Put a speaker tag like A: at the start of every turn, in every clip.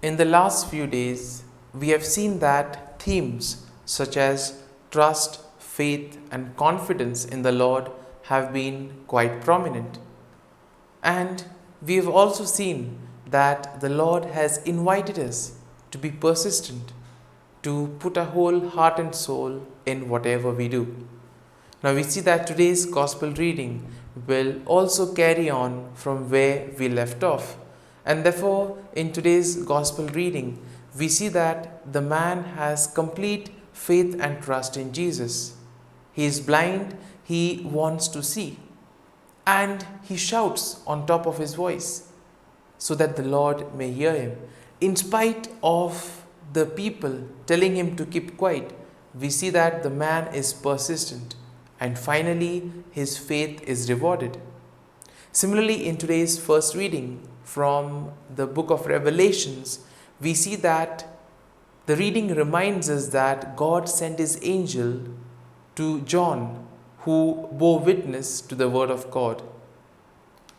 A: In the last few days, we have seen that themes such as trust, faith, and confidence in the Lord have been quite prominent. And we have also seen that the Lord has invited us to be persistent, to put our whole heart and soul in whatever we do. Now we see that today's gospel reading will also carry on from where we left off. And therefore, in today's gospel reading, we see that the man has complete faith and trust in Jesus. He is blind, he wants to see. And he shouts on top of his voice so that the Lord may hear him. In spite of the people telling him to keep quiet, we see that the man is persistent. And finally, his faith is rewarded. Similarly, in today's first reading from the book of Revelations, we see that the reading reminds us that God sent his angel to John, who bore witness to the word of God.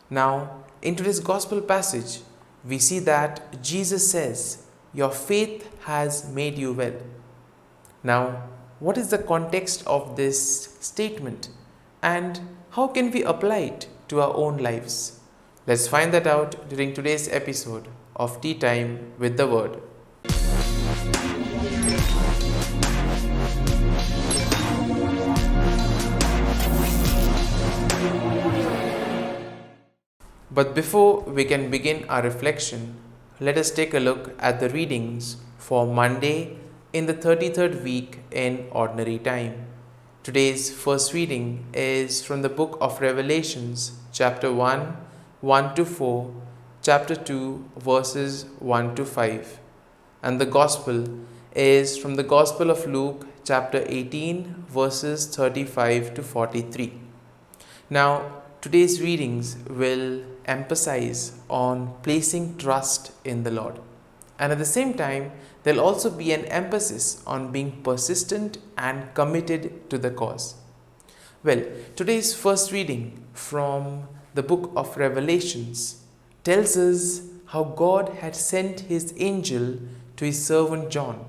A: Now, in today's gospel passage, we see that Jesus says, "Your faith has made you well." Now, what is the context of this statement and how can we apply it to our own lives? Let's find that out during today's episode of Tea Time with the Word. But before we can begin our reflection, let us take a look at the readings for Monday in the 33rd week in Ordinary Time. Today's first reading is from the book of Revelations, chapter 1, 1 to 4, chapter 2, verses 1 to 5. And the Gospel is from the Gospel of Luke, chapter 18, verses 35 to 43. Now, today's readings will emphasize on placing trust in the Lord. And at the same time, there'll also be an emphasis on being persistent and committed to the cause. Well, today's first reading from the book of Revelations tells us how God had sent his angel to his servant John,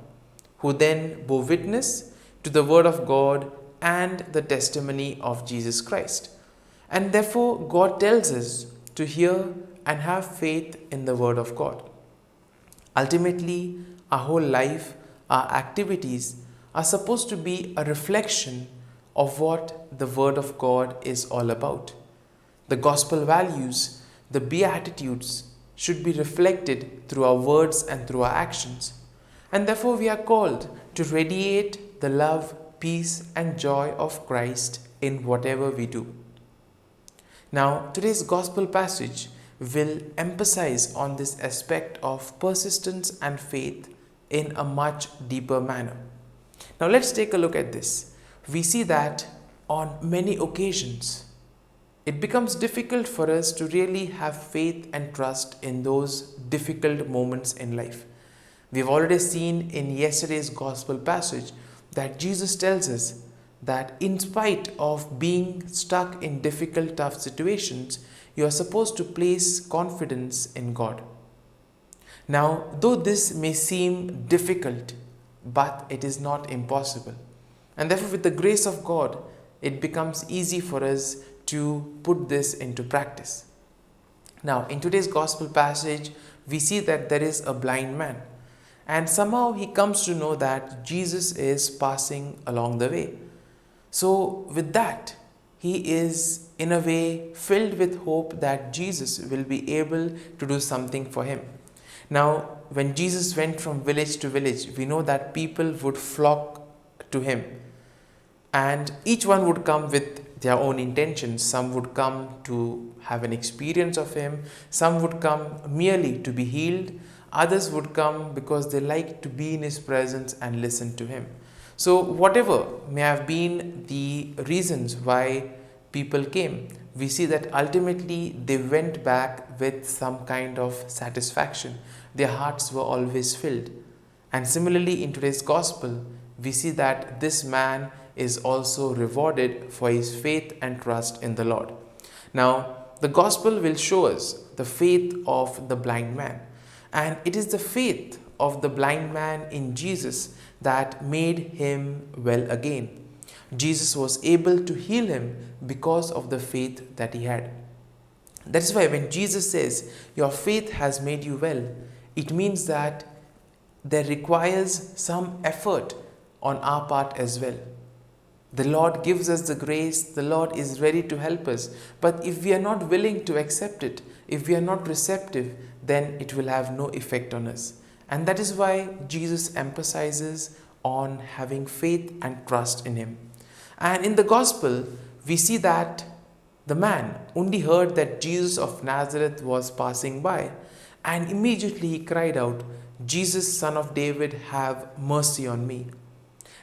A: who then bore witness to the word of God and the testimony of Jesus Christ. And therefore, God tells us to hear and have faith in the word of God. Ultimately, our whole life, our activities are supposed to be a reflection of what the word of God is all about. The gospel values, the beatitudes should be reflected through our words and through our actions. And therefore, we are called to radiate the love, peace, and joy of Christ in whatever we do. Now, today's gospel passage will emphasize on this aspect of persistence and faith in a much deeper manner. Now, let's take a look at this. We see that on many occasions, it becomes difficult for us to really have faith and trust in those difficult moments in life. We've already seen in yesterday's gospel passage that Jesus tells us that in spite of being stuck in difficult, tough situations, you are supposed to place confidence in God. Now, though this may seem difficult, but it is not impossible. And therefore, with the grace of God, it becomes easy for us to put this into practice. Now, in today's gospel passage, we see that there is a blind man. And somehow he comes to know that Jesus is passing along the way. So with that, he is in a way filled with hope that Jesus will be able to do something for him. Now, when Jesus went from village to village, we know that people would flock to him. And each one would come with their own intentions. Some would come to have an experience of him. Some would come merely to be healed. Others would come because they like to be in his presence and listen to him. So whatever may have been the reasons why people came, we see that ultimately they went back with some kind of satisfaction. Their hearts were always filled. And similarly in today's gospel, we see that this man is also rewarded for his faith and trust in the Lord. Now, the gospel will show us the faith of the blind man. And it is the faith of the blind man in Jesus that made him well again. Jesus was able to heal him because of the faith that he had. That is why when Jesus says, "Your faith has made you well," it means that there requires some effort on our part as well. The Lord gives us the grace, the Lord is ready to help us. But if we are not willing to accept it, if we are not receptive, then it will have no effect on us. And that is why Jesus emphasizes on having faith and trust in Him. And in the Gospel, we see that the man only heard that Jesus of Nazareth was passing by, and immediately he cried out, "Jesus, Son of David, have mercy on me."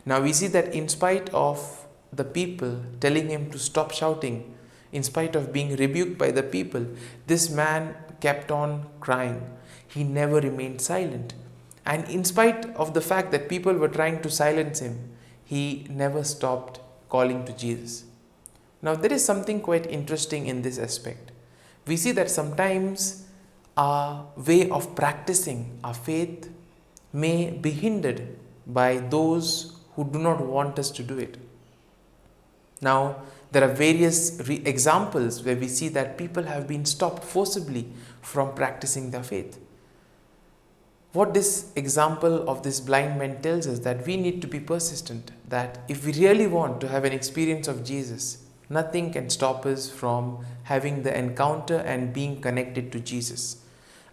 A: Now we see that in spite of the people telling him to stop shouting, in spite of being rebuked by the people, this man kept on crying. He never remained silent. And in spite of the fact that people were trying to silence him, he never stopped calling to Jesus. Now there is something quite interesting in this aspect. We see that sometimes our way of practicing our faith may be hindered by those who do not want us to do it. Now, there are various examples where we see that people have been stopped forcibly from practicing their faith. What this example of this blind man tells us that we need to be persistent, that if we really want to have an experience of Jesus, nothing can stop us from having the encounter and being connected to Jesus.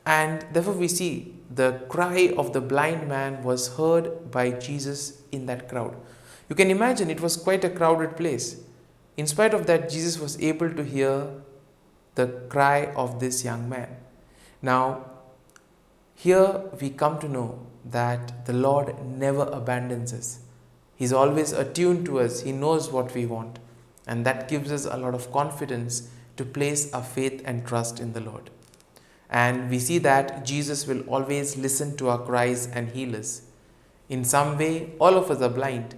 A: And therefore we see the cry of the blind man was heard by Jesus in that crowd. You can imagine it was quite a crowded place. In spite of that, Jesus was able to hear the cry of this young man. Now, here we come to know that the Lord never abandons us. He's always attuned to us. He knows what we want. And that gives us a lot of confidence to place our faith and trust in the Lord. And we see that Jesus will always listen to our cries and heal us. In some way, all of us are blind.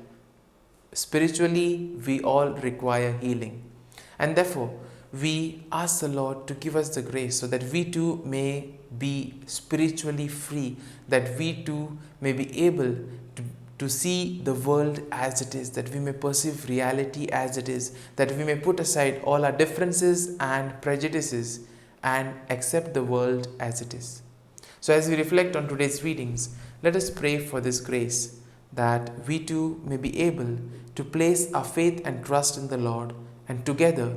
A: Spiritually, we all require healing. And therefore, we ask the Lord to give us the grace so that we too may be spiritually free, that we too may be able to see the world as it is, that we may perceive reality as it is, that we may put aside all our differences and prejudices and accept the world as it is. So as we reflect on today's readings, let us pray for this grace, that we too may be able to place our faith and trust in the Lord, and together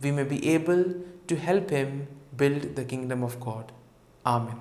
A: we may be able to help Him build the kingdom of God. Amen.